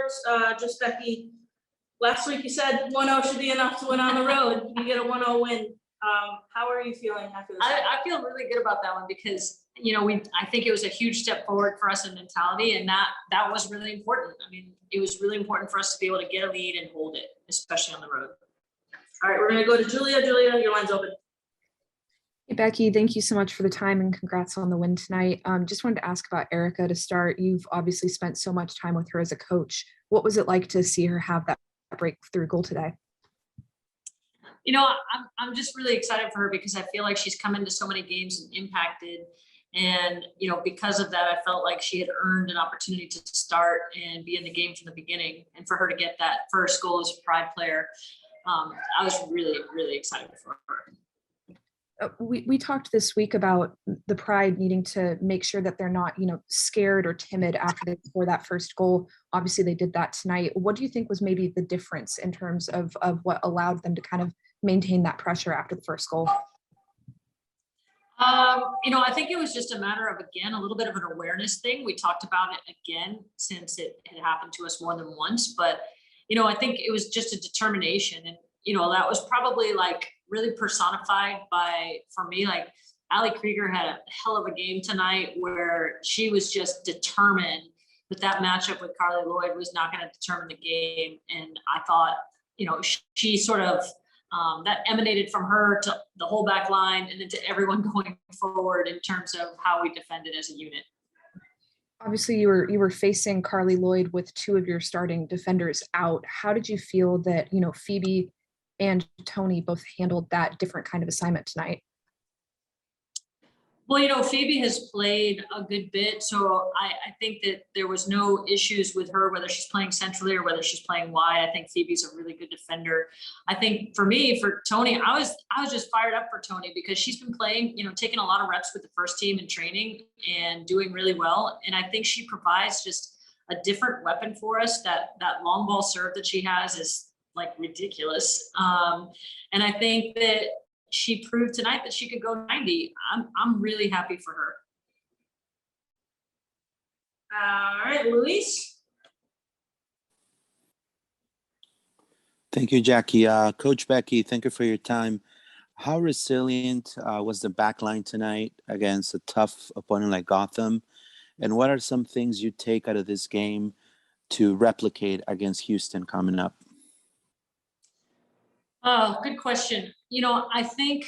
sports. Just Becky, last week you said 1-0 should be enough to win on the road. You get a 1-0 win. How are you feeling after this? I feel really good about that one because, I think it was a huge step forward for us in mentality, and that was really important. I mean, it was really important for us to be able to get a lead and hold it, especially on the road. All right, we're going to go to Julia. Julia, your line's open. Hey, Becky, thank you so much for the time and congrats on the win tonight. Just wanted to ask about Erica to start. You've obviously spent so much time with her as a coach. What was it like to see her have that breakthrough goal today? I'm just really excited for her because I feel like she's come into so many games and impacted. And, because of that, I felt like she had earned an opportunity to start and be in the game from the beginning. And for her to get that first goal as a Pride player, I was really, really excited for her. We talked this week about the Pride needing to make sure that they're not, scared or timid after they score that first goal. Obviously, they did that tonight. What do you think was maybe the difference in terms of what allowed them to kind of maintain that pressure after the first goal? I think it was just a matter of, again, a little bit of an awareness thing. We talked about it again since it had happened to us more than once, but, I think it was just a determination. And, that was probably like really personified for me, like Allie Krieger had a hell of a game tonight where she was just determined that matchup with Carly Lloyd was not going to determine the game. And I thought, she sort of, that emanated from her to the whole back line and then to everyone going forward in terms of how we defended as a unit. Obviously, you were facing Carly Lloyd with two of your starting defenders out. How did you feel that, Phoebe and Tony both handled that different kind of assignment tonight? Well, Phoebe has played a good bit, so I think that there was no issues with her, whether she's playing centrally or whether she's playing wide. I think Phoebe's a really good defender. I think for Tony, I was just fired up for Tony because she's been playing, taking a lot of reps with the first team in training and doing really well. And I think she provides just a different weapon for us. That long ball serve that she has is like ridiculous. And I think that she proved tonight that she could go 90. I'm really happy for her. All right, Luis. Thank you, Jackie. Coach Becky, thank you for your time. How resilient was the back line tonight against a tough opponent like Gotham? And what are some things you take out of this game to replicate against Houston coming up? Oh, good question. I think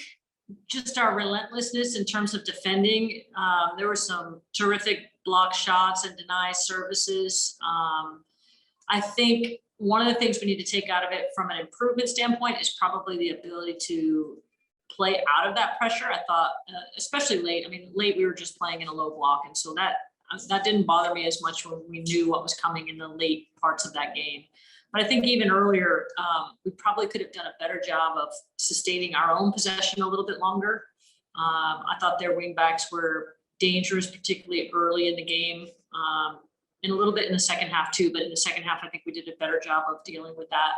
just our relentlessness in terms of defending. There were some terrific block shots and deny services. I think one of the things we need to take out of it from an improvement standpoint is probably the ability to play out of that pressure. I thought, especially late. I mean, late we were just playing in a low block, and so that didn't bother me as much when we knew what was coming in the late parts of that game. But I think even earlier, we probably could have done a better job of sustaining our own possession a little bit longer. I thought their wingbacks were dangerous, particularly early in the game, and a little bit in the second half too. But in the second half, I think we did a better job of dealing with that.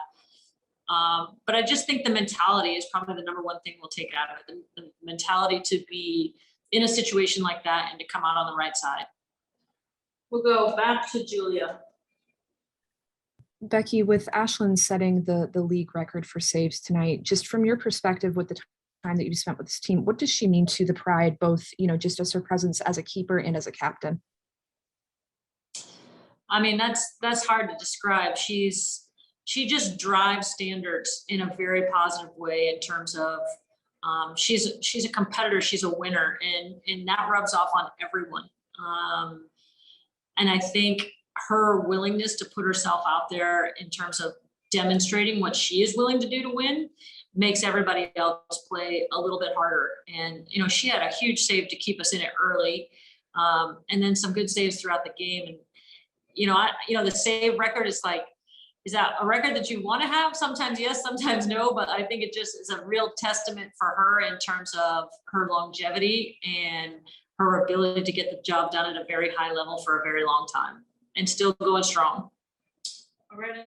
But I just think the mentality is probably the number one thing we'll take out of it, the mentality to be in a situation like that and to come out on the right side. We'll go back to Julia. Becky, with Ashlyn setting the league record for saves tonight, just from your perspective with the time that you spent with this team, what does she mean to the Pride, both, just as her presence as a keeper and as a captain? I mean, that's hard to describe. She just drives standards in a very positive way in terms of she's a competitor, she's a winner, and that rubs off on everyone. And I think her willingness to put herself out there in terms of demonstrating what she is willing to do to win makes everybody else play a little bit harder. And, she had a huge save to keep us in it early, and then some good saves throughout the game. And, the save record is that a record that you want to have? Sometimes yes, sometimes no, but I think it just is a real testament for her in terms of her longevity and her ability to get the job done at a very high level for a very long time and still going strong. All right.